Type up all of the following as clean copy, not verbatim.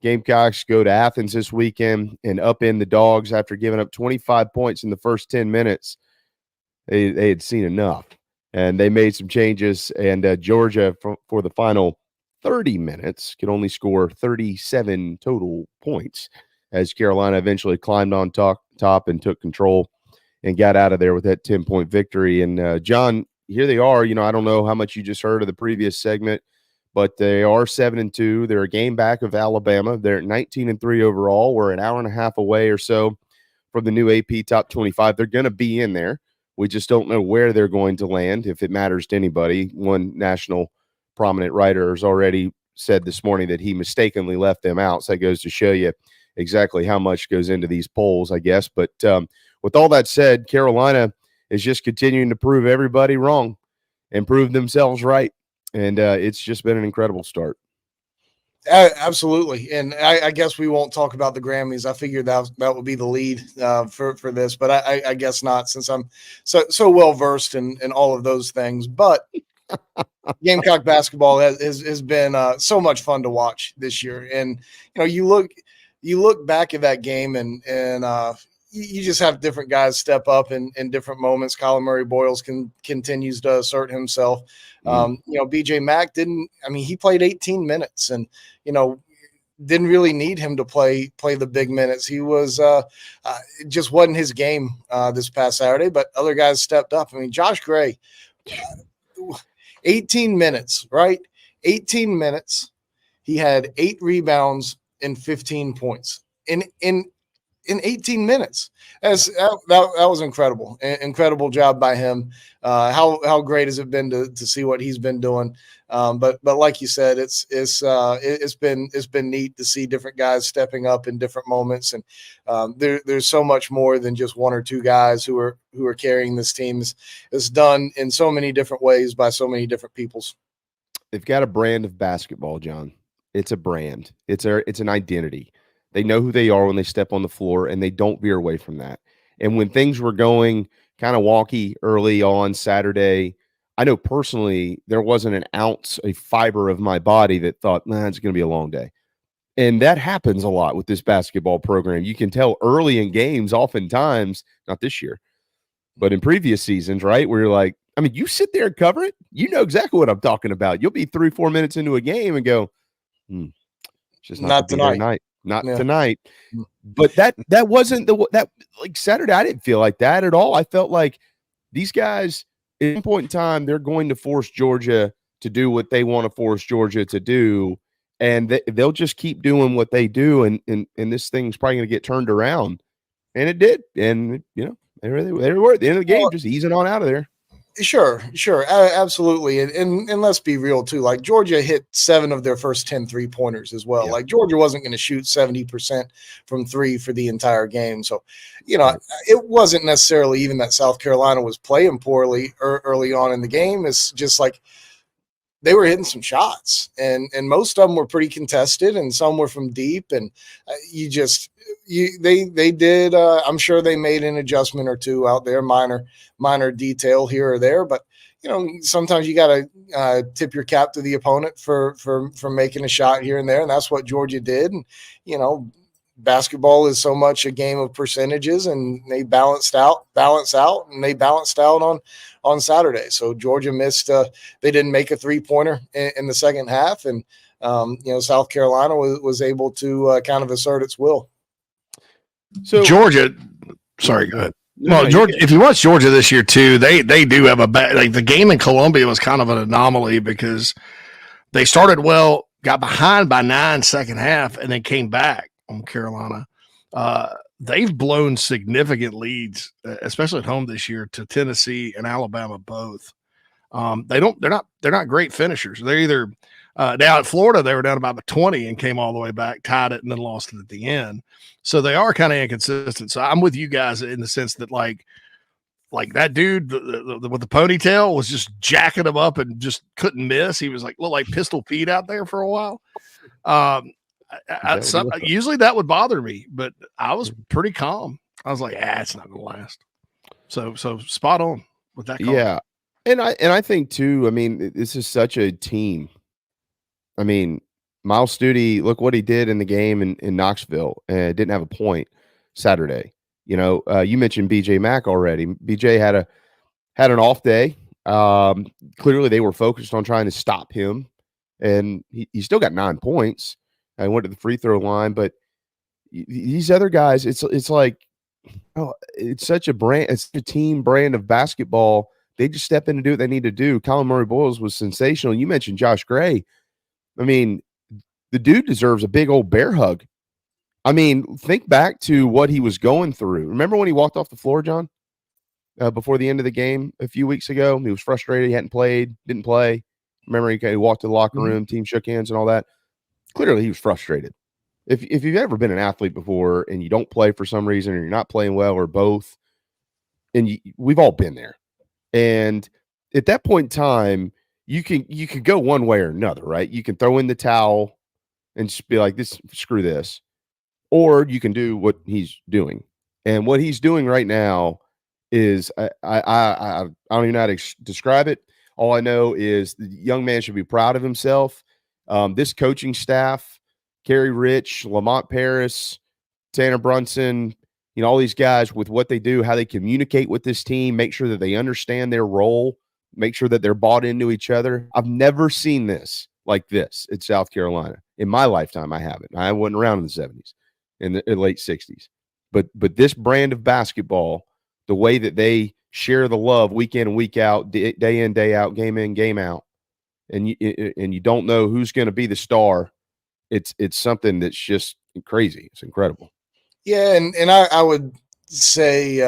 Gamecocks go to Athens this weekend and upend the Dogs after giving up 25 points in the first 10 minutes. They had seen enough, and they made some changes, and Georgia, for the final 30 minutes, could only score 37 total points as Carolina eventually climbed on top and took control and got out of there with that 10-point victory. And, John, here they are. I don't know how much you just heard of the previous segment, but they are 7-2. They're a game back of Alabama. They're 19-3 overall. We're an hour and a half away or so from the new AP Top 25. They're going to be in there. We just don't know where they're going to land, if it matters to anybody. One national prominent writer has already said this morning that he mistakenly left them out. So that goes to show you exactly how much goes into these polls, I guess. But with all that said, Carolina is just continuing to prove everybody wrong and prove themselves right. And it's just been an incredible start. Absolutely. And I guess we won't talk about the Grammys. I figured that would be the lead for this, but I guess not, since I'm so well versed in all of those things. But Gamecock basketball has been so much fun to watch this year. And you look back at that game and you just have different guys step up in different moments. Colin Murray Boyles continues to assert himself. BJ Mack he played 18 minutes and, didn't really need him to play the big minutes. He was it just wasn't his game this past Saturday, but other guys stepped up. Josh Gray, 18 minutes, right? 18 minutes. He had 8 rebounds and 15 points in 18 minutes. That was incredible. Incredible job by him. How great has it been to see what he's been doing? But like you said, it's been neat to see different guys stepping up in different moments, and there's so much more than just one or two guys who are carrying this team. It's done in so many different ways by so many different peoples. They've got a brand of basketball, John. It's a brand. It's an identity. They know who they are when they step on the floor, and they don't veer away from that. And when things were going kind of wonky early on Saturday, I know personally there wasn't an ounce, a fiber of my body that thought, it's going to be a long day. And that happens a lot with this basketball program. You can tell early in games, oftentimes, not this year, but in previous seasons, right, where you're like, you sit there and cover it. You know exactly what I'm talking about. You'll be 3-4 minutes into a game and go, it's just not tonight. Not tonight. But that wasn't that like Saturday. I didn't feel like that at all. I felt like these guys at some point in time, they're going to force Georgia to do what they want to force Georgia to do. And they'll just keep doing what they do. And this thing's probably going to get turned around. And it did. And, they were at the end of the game, just easing on out of there. Sure. Absolutely. And let's be real too. Like, Georgia hit 7 of their first 10 3-pointers as well. Yeah. Like, Georgia wasn't going to shoot 70% from 3 for the entire game. So, it wasn't necessarily even that South Carolina was playing poorly early on in the game. It's just like they were hitting some shots, and most of them were pretty contested, and some were from deep. And they did. I'm sure they made an adjustment or two out there, minor detail here or there, but sometimes you got to tip your cap to the opponent for making a shot here and there, and that's what Georgia did. And basketball is so much a game of percentages, and they balance out, and they balanced out on Saturday. So Georgia missed. They didn't make a 3-pointer in the second half, and South Carolina was able to kind of assert its will. So Georgia, sorry, go ahead. Well, Georgia, if you watch Georgia this year too, they do have a bad. Like, the game in Columbia was kind of an anomaly because they started well, got behind by 9 second half, and then came back on Carolina. They've blown significant leads, especially at home this year, to Tennessee and Alabama both. They're not great finishers. They're either down at Florida, they were down about 20 and came all the way back, tied it, and then lost it at the end. So they are kind of inconsistent. So I'm with you guys in the sense that like that dude with the ponytail was just jacking him up and just couldn't miss. He was looked like Pistol Pete out there for a while. Usually that would bother me, but I was pretty calm. I was like, it's not going to last. So spot on with that call. Yeah. And I think too, this is such a team. Miles Studi, look what he did in the game in Knoxville, and didn't have a point Saturday. You mentioned BJ Mack already. BJ had an off day. Clearly, they were focused on trying to stop him, and he still got 9 points. I went to the free throw line, but these other guys, it's like, it's such a brand, it's a team brand of basketball. They just step in and do what they need to do. Colin Murray-Boyles was sensational. You mentioned Josh Gray. I mean, the dude deserves a big old bear hug. I mean, think back to what he was going through. Remember when he walked off the floor, John, before the end of the game a few weeks ago? He was frustrated. He hadn't played, didn't play. Remember he walked to the locker room, team shook hands and all that. Clearly, he was frustrated. If you've ever been an athlete before and you don't play for some reason, or you're not playing well, or both, and we've all been there. And at that point in time, you could go one way or another, right? You can throw in the towel and just be like, screw this. Or you can do what he's doing. And what he's doing right now is, I don't even know how to describe it. All I know is the young man should be proud of himself. This coaching staff, Kerry Rich, Lamont Paris, Tanner Brunson, all these guys, with what they do, how they communicate with this team, make sure that they understand their role, make sure that they're bought into each other. I've never seen this like this at South Carolina. In my lifetime, I haven't. I wasn't around in the 70s, in the late 60s. But this brand of basketball, the way that they share the love week in and week out, day in, day out, game in, game out, and you don't know who's going to be the star, it's something that's just crazy. It's incredible. Yeah, and I would say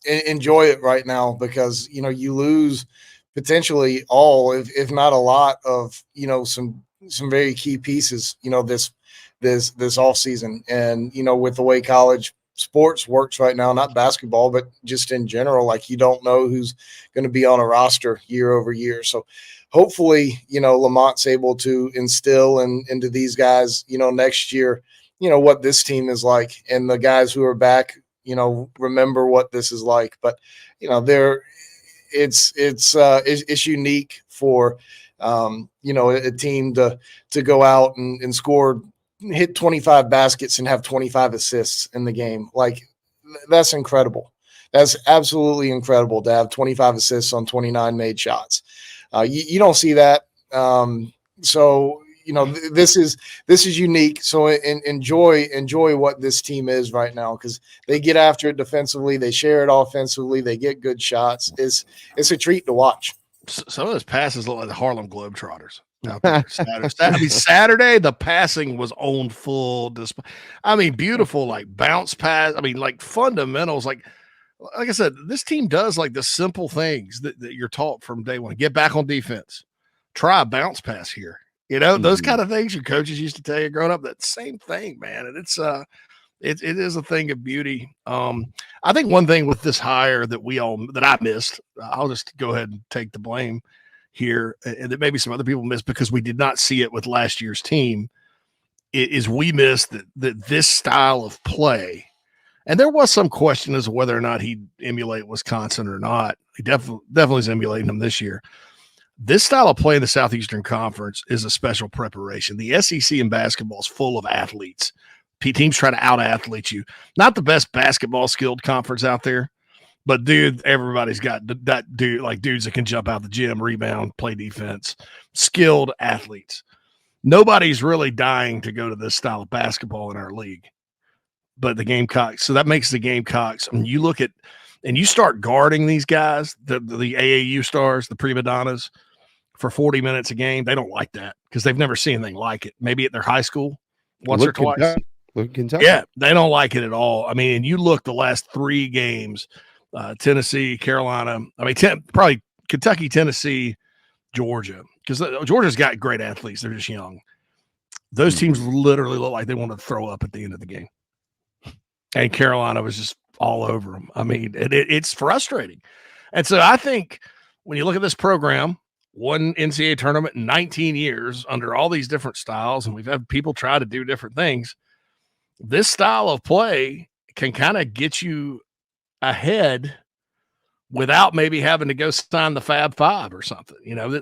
enjoy it right now, because you lose potentially all, if not a lot of some very key pieces this off season. And with the way college sports works right now, not basketball but just in general, like, you don't know who's going to be on a roster year over year. So hopefully Lamont's able to instill into these guys next year what this team is like, and the guys who are back remember what this is like. But it's unique for a team to go out and score, hit 25 baskets and have 25 assists in the game. Like, that's incredible. That's absolutely incredible to have 25 assists on 29 made shots. You don't see that. So this is unique. So enjoy what this team is right now, because they get after it defensively, they share it offensively, they get good shots. It's a treat to watch. Some of those passes look like the Harlem Globetrotters out there. Saturday, the passing was on full display. I mean, beautiful, like bounce pass. I mean, like fundamentals. Like I said, this team does like the simple things that you're taught from day one. Get back on defense. Try a bounce pass here. Those kind of things your coaches used to tell you growing up. That same thing, man. And it is a thing of beauty. I think one thing with this hire that I missed, I'll just go ahead and take the blame here, and that maybe some other people missed because we did not see it with last year's team, is we missed that this style of play. And there was some question as to whether or not he'd emulate Wisconsin or not. He definitely is emulating them this year. This style of play in the Southeastern Conference is a special preparation. The SEC in basketball is full of athletes. Teams try to out-athlete you. Not the best basketball skilled conference out there, but dude, everybody's got that dude, like dudes that can jump out the gym, rebound, play defense, skilled athletes. Nobody's really dying to go to this style of basketball in our league, but the Gamecocks. So that makes the Gamecocks. I mean, you look at and you start guarding these guys, the AAU stars, the prima donnas, for 40 minutes a game. They don't like that because they've never seen anything like it. Maybe at their high school once or twice. Kentucky. Yeah, they don't like it at all. I mean, and you look the last 3 games, Tennessee, Carolina. I mean, probably Kentucky, Tennessee, Georgia, because Georgia's got great athletes. They're just young. Those teams literally look like they want to throw up at the end of the game. And Carolina was just all over them. I mean, it's frustrating. And so I think when you look at this program, one NCAA tournament in 19 years under all these different styles, and we've had people try to do different things, this style of play can kind of get you ahead without maybe having to go sign the Fab Five or something.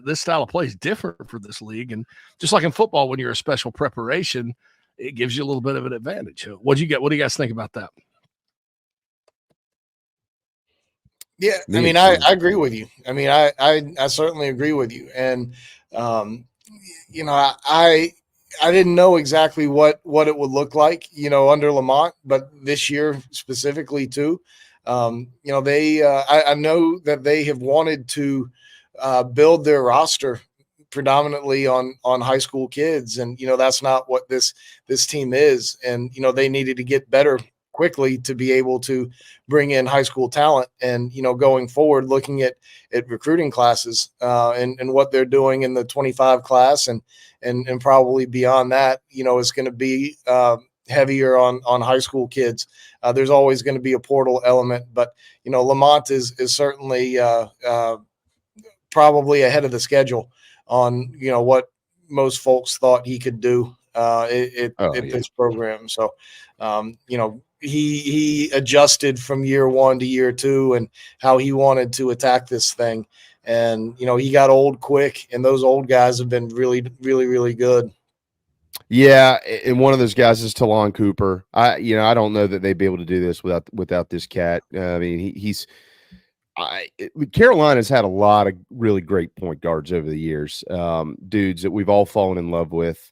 This style of play is different for this league. And just like in football, when you're a special preparation, it gives you a little bit of an advantage. What do you guys think about that? Yeah, I mean, I agree with you. I mean, I certainly agree with you. And, I didn't know exactly what it would look like, under Lamont, but this year specifically too. They I know that they have wanted to build their roster predominantly on high school kids, and that's not what this team is. And they needed to get better quickly to be able to bring in high school talent. And going forward, looking at recruiting classes and what they're doing in the 25 class and probably beyond that, is going to be heavier on high school kids. There's always going to be a portal element, but Lamont is certainly probably ahead of the schedule on what most folks thought he could do at this program. So he adjusted from year one to year two and how he wanted to attack this thing. And, he got old quick, and those old guys have been really, really, really good. Yeah, and one of those guys is Talon Cooper. I don't know that they'd be able to do this without this cat. I mean, Carolina's had a lot of really great point guards over the years, dudes that we've all fallen in love with.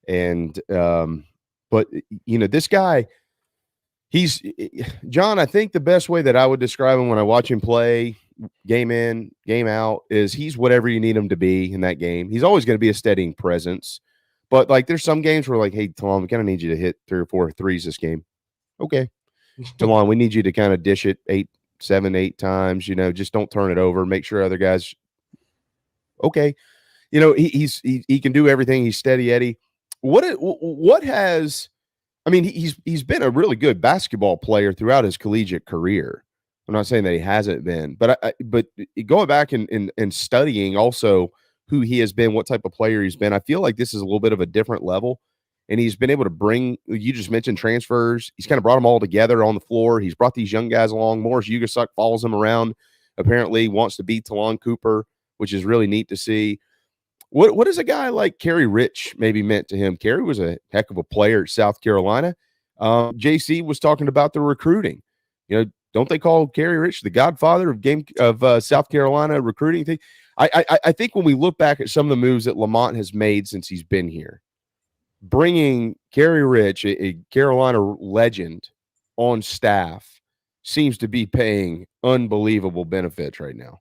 And but this guy, he's John. I think the best way that I would describe him when I watch him play, game in, game out, is he's whatever you need him to be in that game. He's always going to be a steadying presence. But like, there's some games where, like, hey, Talon, we kind of need you to hit 3 or 4 threes this game. Okay, Talon, we need you to kind of dish it 7, 8 times. Just don't turn it over. Make sure other guys. Okay, he can do everything. He's steady Eddie. What has? I mean, he's been a really good basketball player throughout his collegiate career. I'm not saying that he hasn't been, but going back and studying also who he has been, what type of player he's been, I feel like this is a little bit of a different level. And he's been able to bring, you just mentioned transfers. He's kind of brought them all together on the floor. He's brought these young guys along. Morris Ugasuk follows him around, apparently wants to beat Talon Cooper, which is really neat to see. What is a guy like Kerry Rich maybe meant to him? Kerry was a heck of a player at South Carolina. JC was talking about the recruiting. Don't they call Kerry Rich the godfather of South Carolina recruiting thing? I think when we look back at some of the moves that Lamont has made since he's been here, bringing Kerry Rich, a Carolina legend, on staff seems to be paying unbelievable benefits right now.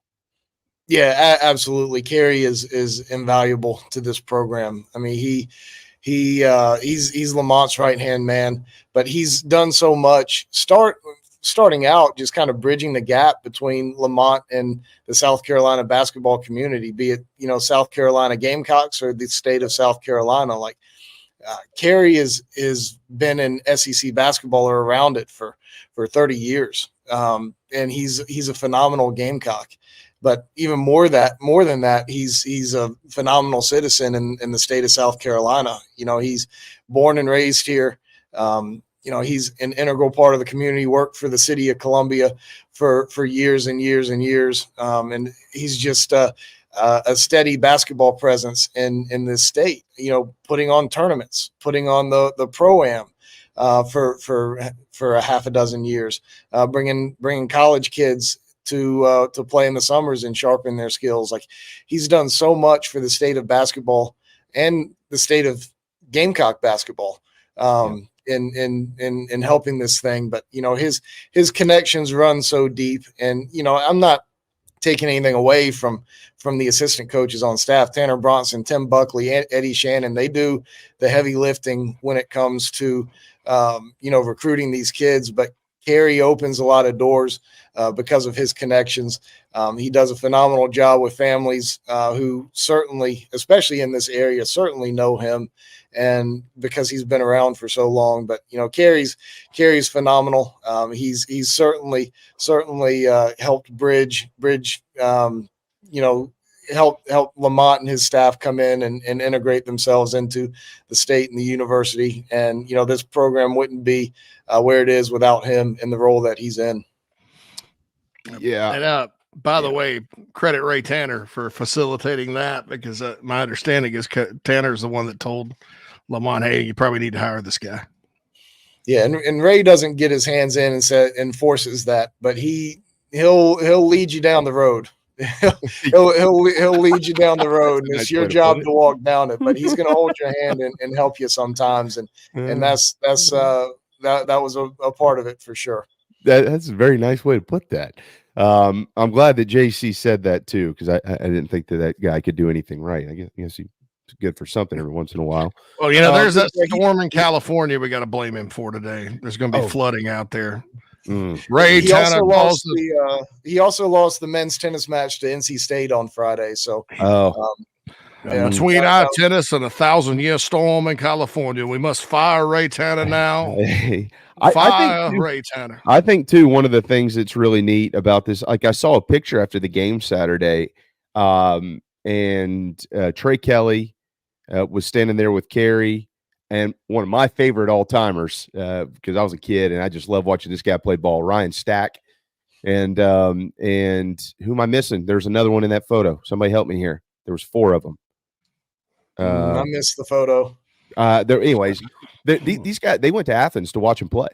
Yeah, absolutely. Kerry is invaluable to this program. I mean, he's Lamont's right-hand man, but he's done so much starting out, just kind of bridging the gap between Lamont and the South Carolina basketball community, be it, South Carolina Gamecocks or the state of South Carolina. Like, Kerry is been in SEC basketball or around it for 30 years. And he's a phenomenal Gamecock. But even more than that, he's a phenomenal citizen in the state of South Carolina. He's born and raised here. He's an integral part of the community, worked for the city of Columbia for years and years and years. And he's just a steady basketball presence in this state, putting on tournaments, putting on the Pro-Am for a half a dozen years, bringing college kids to play in the summers and sharpen their skills. Like, he's done so much for the state of basketball and the state of Gamecock basketball in helping this thing. But, his connections run so deep, and, I'm not taking anything away from the assistant coaches on staff, Tanner Bronson, Tim Buckley, Eddie Shannon. They do the heavy lifting when it comes to, recruiting these kids, but Kerry opens a lot of doors because of his connections. He does a phenomenal job with families who certainly, especially in this area, certainly know him, and because he's been around for so long. But Kerry's phenomenal. He's certainly helped bridge. Help Lamont and his staff come in and integrate themselves into the state and the university. And, this program wouldn't be where it is without him in the role that he's in. Yeah. And By the way, credit Ray Tanner for facilitating that, because my understanding is Tanner's the one that told Lamont, hey, you probably need to hire this guy. Yeah, and Ray doesn't get his hands in and forces that, but he'll lead you down the road. he'll lead you down the road, and it's your job to walk down it. But he's going to hold your hand and help you sometimes, and that was a part of it for sure. That's a very nice way to put that. I'm glad that JC said that too, because I didn't think that guy could do anything right. I guess he's good for something every once in a while. Well, there's that storm in California we got to blame him for today. There's going to be flooding out there. Ray Tanner he also lost the men's tennis match to NC State on Friday. So between our tennis and 1,000-year storm in California, we must fire Ray Tanner now. Ray Tanner. I think too, one of the things that's really neat about this, like I saw a picture after the game Saturday, and Trey Kelly was standing there with Carey, and one of my favorite all-timers, because I was a kid and I just love watching this guy play ball, Ryan Stack. And who am I missing? There's another one in that photo. Somebody help me here. There was 4 of them. I missed the photo. Anyways, these guys, they went to Athens to watch him play,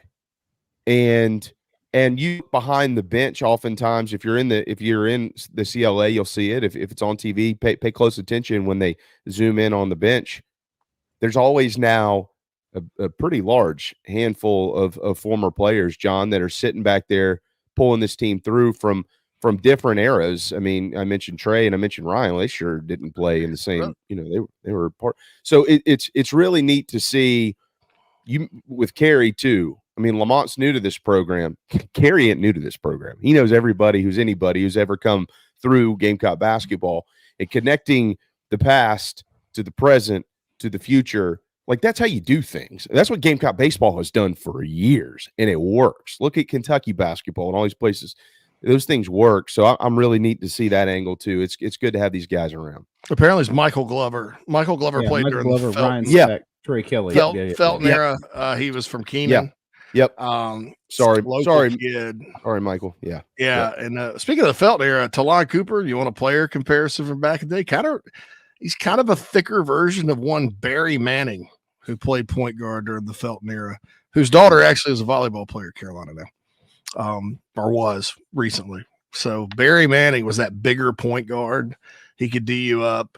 and you behind the bench, oftentimes if you're in the CLA, you'll see it. If it's on TV, pay close attention when they zoom in on the bench. There's always now a pretty large handful of former players, John, that are sitting back there pulling this team through from different eras. I mean, I mentioned Trey and I mentioned Ryan. Well, they sure didn't play in the same, they were part. So it's really neat to see you with Carey too. I mean, Lamont's new to this program. Carey ain't new to this program. He knows everybody who's ever come through Gamecock basketball, and connecting the past to the present to the future. Like, that's how you do things. That's what Gamecock baseball has done for years, and it works. Look at Kentucky basketball and all these places. Those things work. So I'm really neat to see that angle too. It's good to have these guys around. Apparently it's Michael Glover. Michael Glover played during the Felton. Ryan Speck, Trey Kelly. Felton era. He was from Keenan. Yep. Sorry, kid. Sorry, Michael. Yeah. And speaking of the Felton era, Talon Cooper, you want a player comparison from back in the day? He's kind of a thicker version of one Barry Manning, who played point guard during the Felton era, whose daughter actually is a volleyball player at Carolina now, or was recently. So Barry Manning was that bigger point guard. He could D you up.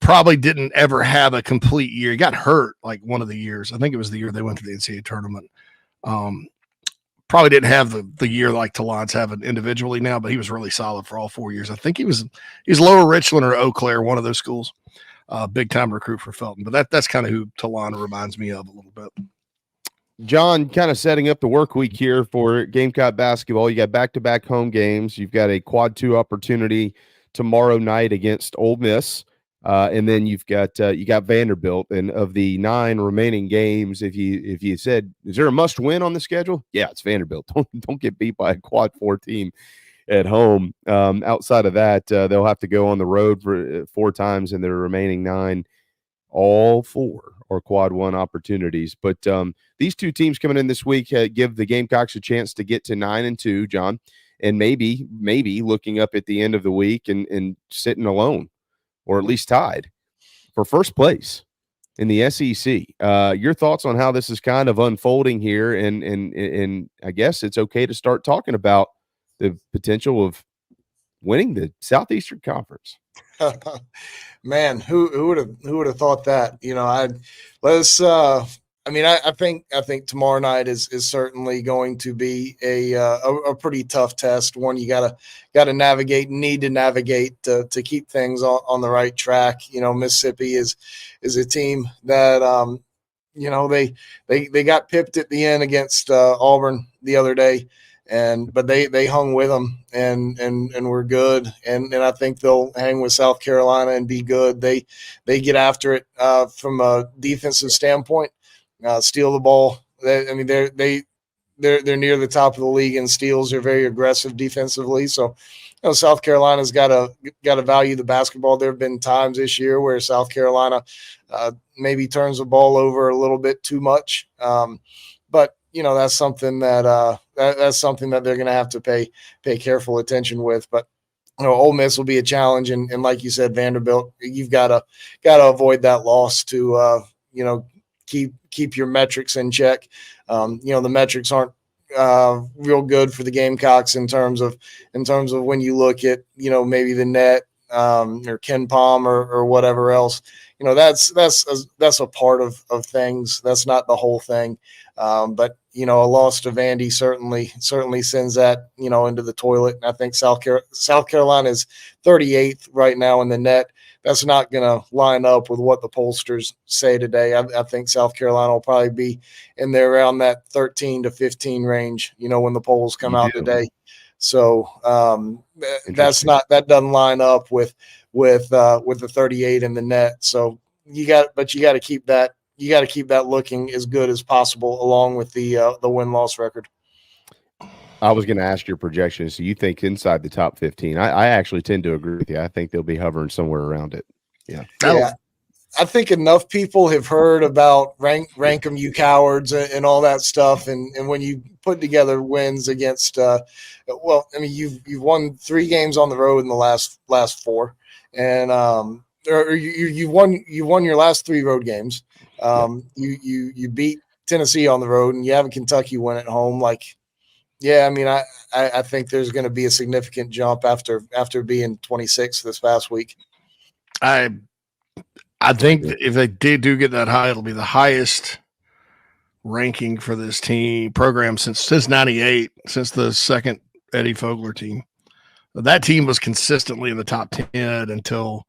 Probably didn't ever have a complete year. He got hurt like one of the years. I think it was the year they went to the NCAA tournament. Probably didn't have the year like Talon's having individually now, but he was really solid for all 4 years. I think he's Lower Richland or Eau Claire, one of those schools. Big time recruit for Felton, but that's kind of who Talon reminds me of a little bit. John, kind of setting up the work week here for Gamecock basketball. You got back-to-back home games. You've got a quad 2 opportunity tomorrow night against Ole Miss. And then you got Vanderbilt, and of the 9 remaining games, if you said, is there a must win on the schedule? Yeah, it's Vanderbilt. Don't get beat by a quad 4 team at home. Outside of that, they'll have to go on the road for 4 times in their remaining 9. All 4 are quad 1 opportunities. But these 2 teams coming in this week give the Gamecocks a chance to get to 9-2, John, and maybe looking up at the end of the week and sitting alone, or at least tied for first place in the SEC. Your thoughts on how this is kind of unfolding here, and I guess it's okay to start talking about the potential of winning the Southeastern Conference. Man, who would have thought that? I think tomorrow night is certainly going to be a pretty tough test. One you gotta navigate, need to navigate to keep things on the right track. Mississippi is a team that they got pipped at the end against Auburn the other day, but they hung with them and were good, and I think they'll hang with South Carolina and be good. They get after it from a defensive standpoint. Steal the ball. They're near the top of the league in steals. They're very aggressive defensively. So, South Carolina's got to value the basketball. There have been times this year where South Carolina maybe turns the ball over a little bit too much. But that's something that's something that they're going to have to pay careful attention with. But Ole Miss will be a challenge, and like you said, Vanderbilt, you've got to avoid that loss to keep your metrics in check. The metrics aren't real good for the Gamecocks in terms of when you look at maybe the net or Ken Palm or whatever else. That's a part of things. That's not the whole thing. But a loss to Vandy certainly sends that into the toilet. And I think South Carolina is 38th right now in the net. That's not going to line up with what the pollsters say today. I think South Carolina will probably be in there around that 13 to 15 range, when the polls come out today. So that doesn't line up with the 38 in the net. So you got to keep that. You got to keep that looking as good as possible, along with the win-loss record. I was going to ask your projections. So you think inside the top 15? I actually tend to agree with you. I think they'll be hovering somewhere around it. Yeah. I think enough people have heard about rank them, you cowards, and all that stuff. And when you put together wins against, you've won 3 games on the road in the last 4, and you've won your last 3 road games. You beat Tennessee on the road, and you have a Kentucky win at home. I think there's going to be a significant jump after being 26 this past week. I think that if they do get that high, it'll be the highest ranking for this program since 98, since the second Eddie Fogler team. That team was consistently in the top 10 until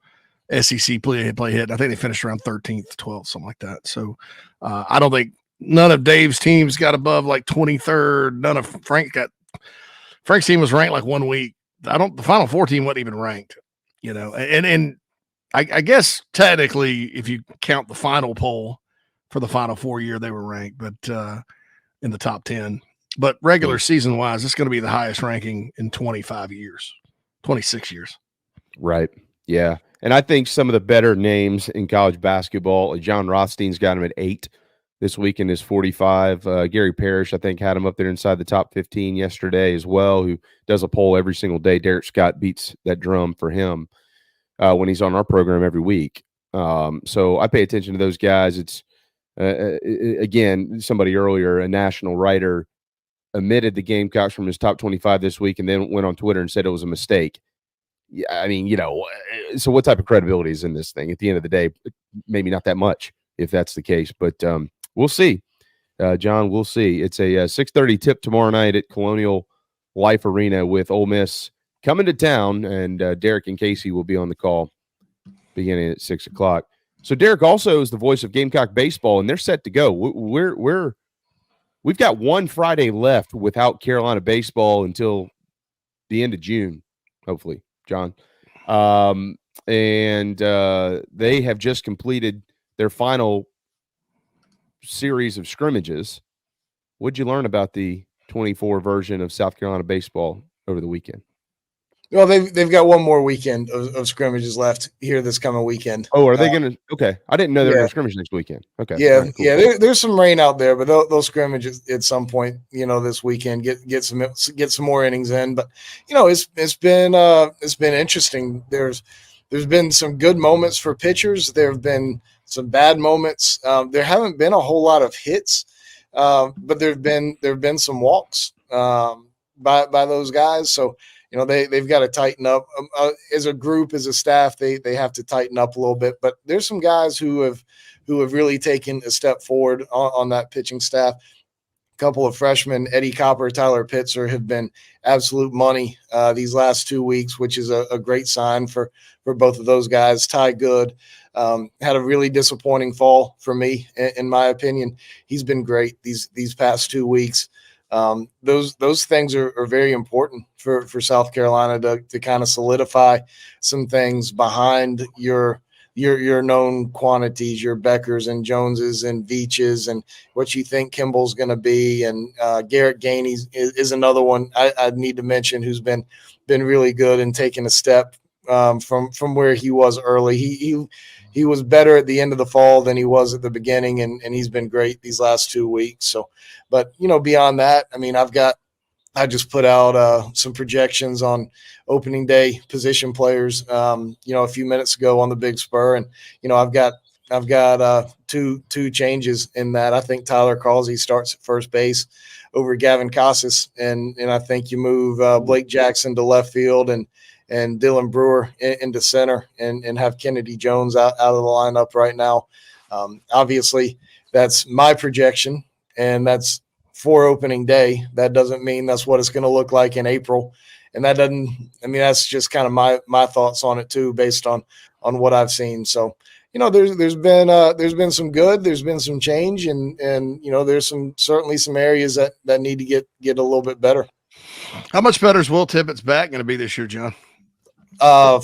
SEC play hit. I think they finished around 13th, 12th, something like that. So I don't think none of Dave's teams got above like 23rd. None of Frank's team was ranked like 1 week. The Final Four team wasn't even ranked, and I guess technically, if you count the final poll for the Final Four year, they were ranked, but in the top 10. But regular season wise, it's going to be the highest ranking in 26 years. Right. Yeah. And I think some of the better names in college basketball, John Rothstein's got him at 8 this weekend, is 45. Gary Parrish, I think, had him up there inside the top 15 yesterday as well, who does a poll every single day. Derek Scott beats that drum for him when he's on our program every week. So I pay attention to those guys. It's, again, somebody earlier, a national writer, omitted the Gamecocks from his top 25 this week and then went on Twitter and said it was a mistake. Yeah, I mean, so what type of credibility is in this thing? At the end of the day, maybe not that much if that's the case, but we'll see. John, we'll see. It's a 6:30 tip tomorrow night at Colonial Life Arena with Ole Miss coming to town, and Derek and Casey will be on the call beginning at 6 o'clock. So Derek also is the voice of Gamecock baseball, and they're set to go. We've got one Friday left without Carolina baseball until the end of June, hopefully, John. And they have just completed their final series of scrimmages. What'd you learn about the 24 version of South Carolina baseball over the weekend? Well, they've got one more weekend of scrimmages left here this coming weekend. Oh, are they going to? Okay, I didn't know they were going to scrimmage next weekend. Okay, yeah, right, cool. Yeah. There's some rain out there, but they'll scrimmage at some point. This weekend, get some more innings in. But it's been interesting. There's been some good moments for pitchers. There have been some bad moments. There haven't been a whole lot of hits, but there have been some walks by those guys. So. They've got to tighten up as a group, as a staff. They have to tighten up a little bit. But there's some guys who have really taken a step forward on that pitching staff. A couple of freshmen, Eddie Copper, Tyler Pitzer, have been absolute money these last 2 weeks, which is a great sign for both of those guys. Ty Good had a really disappointing fall for me, in my opinion. He's been great these past 2 weeks. Those things are very important for South Carolina to kind of solidify some things behind your known quantities, your Beckers and Joneses and Veaches, and what you think Kimball's going to be. And Garrett Gainey is another one I need to mention who's been really good and taking a step from where he was early. was better at the end of the fall than he was at the beginning, and he's been great these last 2 weeks. So, but beyond that, I mean, I just put out some projections on opening day position players, a few minutes ago on the Big Spur, and I've got two changes in that. I think Tyler Causey starts at first base over Gavin Casas, and I think you move Blake Jackson to left field and Dylan Brewer into center, and have Kennedy Jones out of the lineup right now. Obviously, that's my projection, and that's for opening day. That doesn't mean that's what it's going to look like in April. And that doesn't, I mean, that's just kind of my thoughts on it too, based on what I've seen. So, there's been some good, there's been some change, and there's certainly some areas that need to get a little bit better. How much better is Will Tippett's back going to be this year, John? A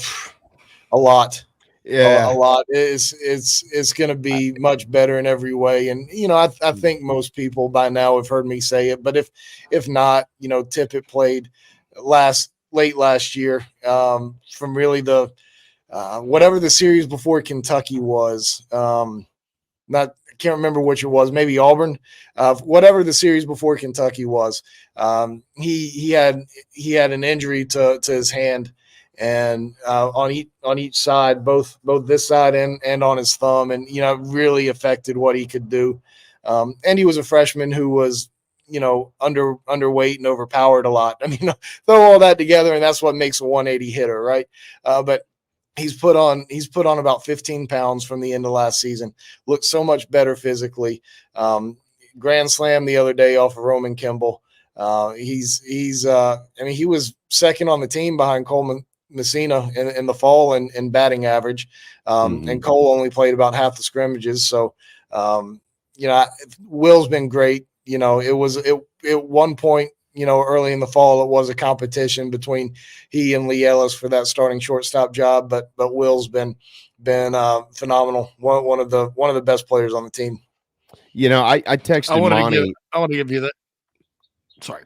lot. Yeah, a lot. It's going to be much better in every way. And, I think most people by now have heard me say it, but if not, Tippett played late last year, from really the, whatever the series before Kentucky was, I can't remember which it was, maybe Auburn, whatever the series before Kentucky was. He had an injury to his hand, and on each side, both this side and on his thumb, and it really affected what he could do. And he was a freshman who was underweight and overpowered a lot. I mean, throw all that together, and that's what makes a 180 hitter, right? But he's put on about 15 pounds from the end of last season. Looked so much better physically. Grand slam the other day off of Roman Kimball. He was second on the team behind Coleman Messina in the fall in batting average. And Cole only played about half the scrimmages. So, Will's been great. It was at one point, early in the fall, it was a competition between he and Lee Ellis for that starting shortstop job. But Will's been phenomenal. One of the best players on the team. I texted Monty. I want to give you that. Sorry.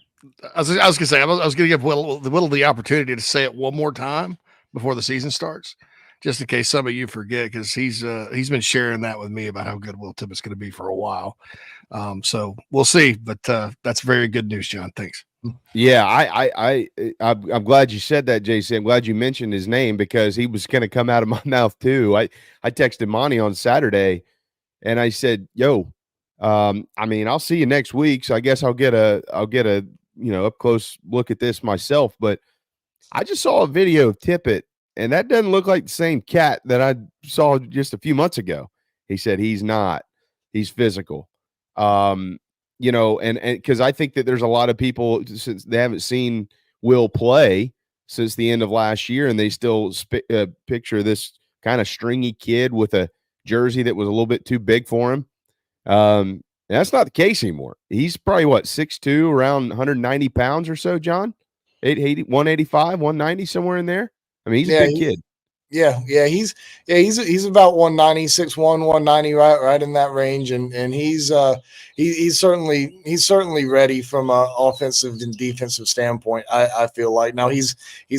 I was going to say, I was going to give Will the opportunity to say it one more time before the season starts, just in case some of you forget, because he's been sharing that with me about how good Will Tippett's going to be for a while. So we'll see, but that's very good news, John. Thanks. Yeah, I'm glad you said that, JC. I'm glad you mentioned his name, because he was going to come out of my mouth too. I texted Monty on Saturday, and I said, "Yo, I'll see you next week. So I guess I'll get a up close look at this myself." But I just saw a video of Tippett, and that doesn't look like the same cat that I saw just a few months ago. He said he's not. He's physical. And because I think that there's a lot of people, since they haven't seen Will play since the end of last year, and they still picture this kind of stringy kid with a jersey that was a little bit too big for him. And that's not the case anymore. He's probably 6'2", around 190 pounds or so, John. 185, 190, somewhere in there. I mean, he's a big kid. Yeah, he's about 190, 6'1", 190, right in that range, and he's certainly ready from an offensive and defensive standpoint. I feel like now he's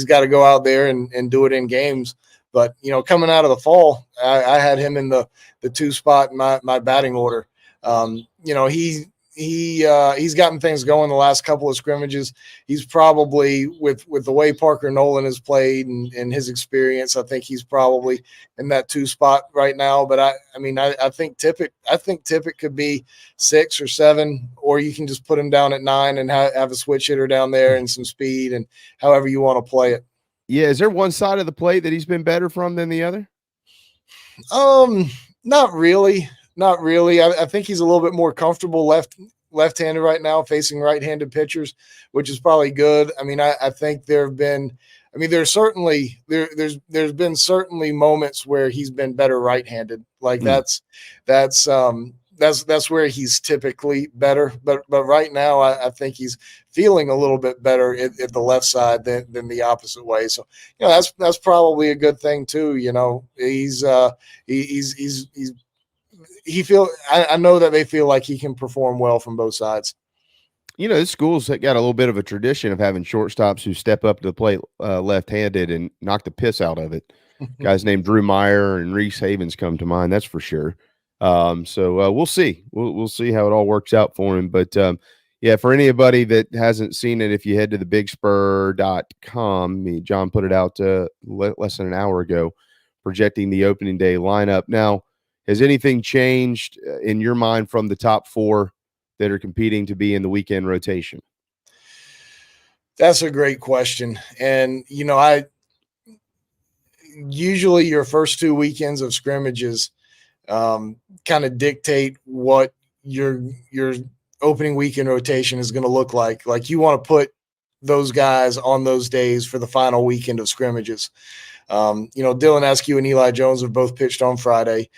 got to go out there and do it in games. But coming out of the fall, I had him in the 2 spot in my batting order. He's gotten things going the last couple of scrimmages. He's probably, with the way Parker Nolan has played and his experience, I think he's probably in that 2 spot right now. But I think Tippett could be 6 or 7, or you can just put him down at 9 and have a switch hitter down there and some speed, and however you want to play it. Yeah, is there one side of the plate that he's been better from than the other? Not really. Not really. I think he's a little bit more comfortable left-handed right now, facing right-handed pitchers, which is probably good. I think there's been certainly moments where he's been better right-handed. Like that's where he's typically better. But right now, I think he's feeling a little bit better at the left side than the opposite way. So that's probably a good thing too. I know that they feel like he can perform well from both sides. This school's got a little bit of a tradition of having shortstops who step up to the plate left-handed and knock the piss out of it. Guys named Drew Meyer and Reese Havens come to mind. That's for sure. So we'll see. We'll see how it all works out for him. But yeah, for anybody that hasn't seen it, if you head to thebigspur.com, John put it out less than an hour ago, projecting the opening day lineup. Now, has anything changed in your mind from the top 4 that are competing to be in the weekend rotation? That's a great question. And, I usually your first 2 weekends of scrimmages kind of dictate what your opening weekend rotation is going to look like. Like, you want to put those guys on those days for the final weekend of scrimmages. Dylan Askew and Eli Jones have both pitched on Friday.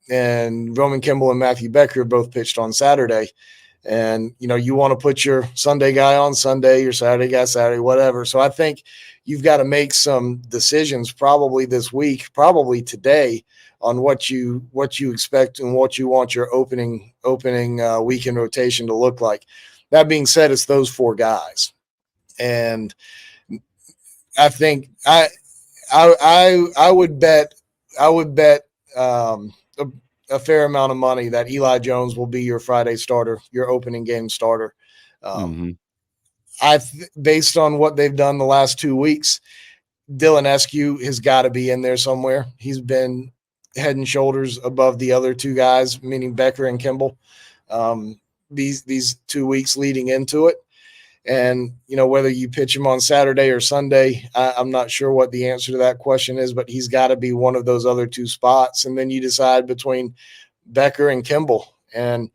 And Roman Kimball and Matthew Becker both pitched on Saturday. And, you want to put your Sunday guy on Sunday, your Saturday guy Saturday, whatever. So I think you've got to make some decisions probably this week, probably today, on what you expect and what you want your opening weekend rotation to look like. That being said, it's those 4 guys. And I think I would bet a fair amount of money that Eli Jones will be your Friday starter, your opening game starter. Based on what they've done the last 2 weeks, Dylan Askew has got to be in there somewhere. He's been head and shoulders above the other 2 guys, meaning Becker and Kimball, these 2 weeks leading into it. And, whether you pitch him on Saturday or Sunday, I'm not sure what the answer to that question is, but he's got to be one of those other 2 spots. And then you decide between Becker and Kimball. And,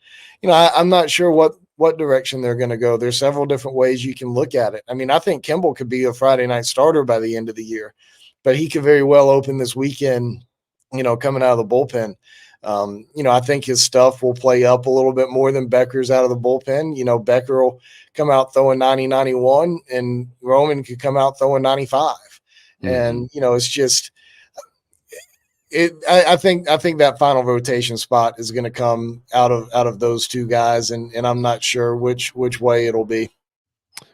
I'm not sure what direction they're going to go. There's several different ways you can look at it. I mean, I think Kimball could be a Friday night starter by the end of the year, but he could very well open this weekend, coming out of the bullpen. I think his stuff will play up a little bit more than Becker's out of the bullpen. Becker will come out throwing 90-91, and Roman could come out throwing 95. And, it's just I think that final rotation spot is going to come out of those 2 guys, and I'm not sure which way it'll be.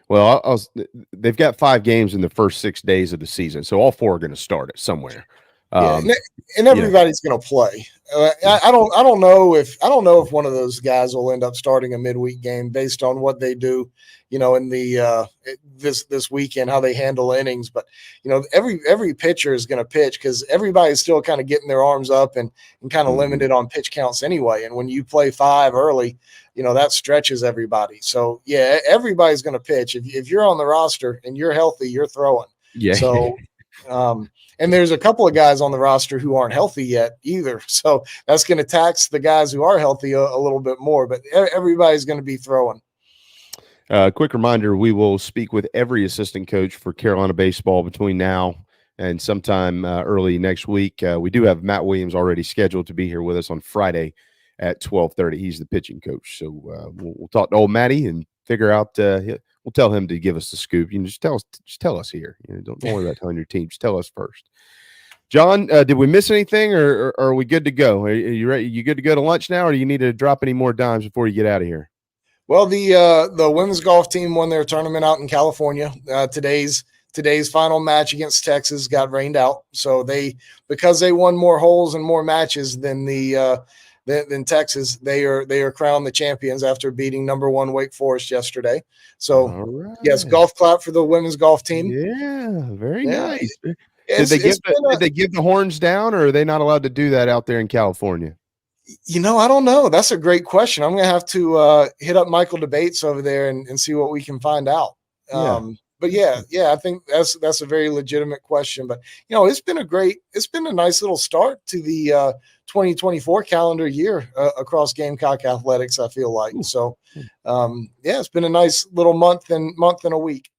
Well, they've got 5 games in the first 6 days of the season, so all 4 are going to start it somewhere. And everybody's going to play. I don't know if one of those guys will end up starting a midweek game based on what they do, in the this weekend, how they handle innings. But every pitcher is going to pitch because everybody's still kind of getting their arms up and kind of limited on pitch counts anyway. And when you play 5 early, that stretches everybody. So yeah, everybody's going to pitch. If you're on the roster and you're healthy, you're throwing. Yeah. So. And there's a couple of guys on the roster who aren't healthy yet either. So that's going to tax the guys who are healthy a little bit more, but everybody's going to be throwing. Quick reminder, we will speak with every assistant coach for Carolina baseball between now and sometime early next week. We do have Matt Williams already scheduled to be here with us on Friday at 12:30. He's the pitching coach. So we'll talk to old Matty and figure out we'll tell him to give us the scoop. Just tell us here. Don't worry about telling your team. Just tell us first. John, did we miss anything, or are we good to go? Are you ready? You good to go to lunch now, or do you need to drop any more dimes before you get out of here? Well, the women's golf team won their tournament out in California. Today's final match against Texas got rained out, so because they won more holes and more matches than than Texas, they are crowned the champions after beating number 1 Wake Forest yesterday. So right. Yes, golf clap for the women's golf team. Yeah, very nice. Did they give the horns down, or are they not allowed to do that out there in California? I don't know. That's a great question. I'm going to have to hit up Michael Debates over there and see what we can find out. But yeah, I think that's a very legitimate question. But it's been a nice little start to the 2024 calendar year across Gamecock athletics. I feel like so. It's been a nice little month and a week.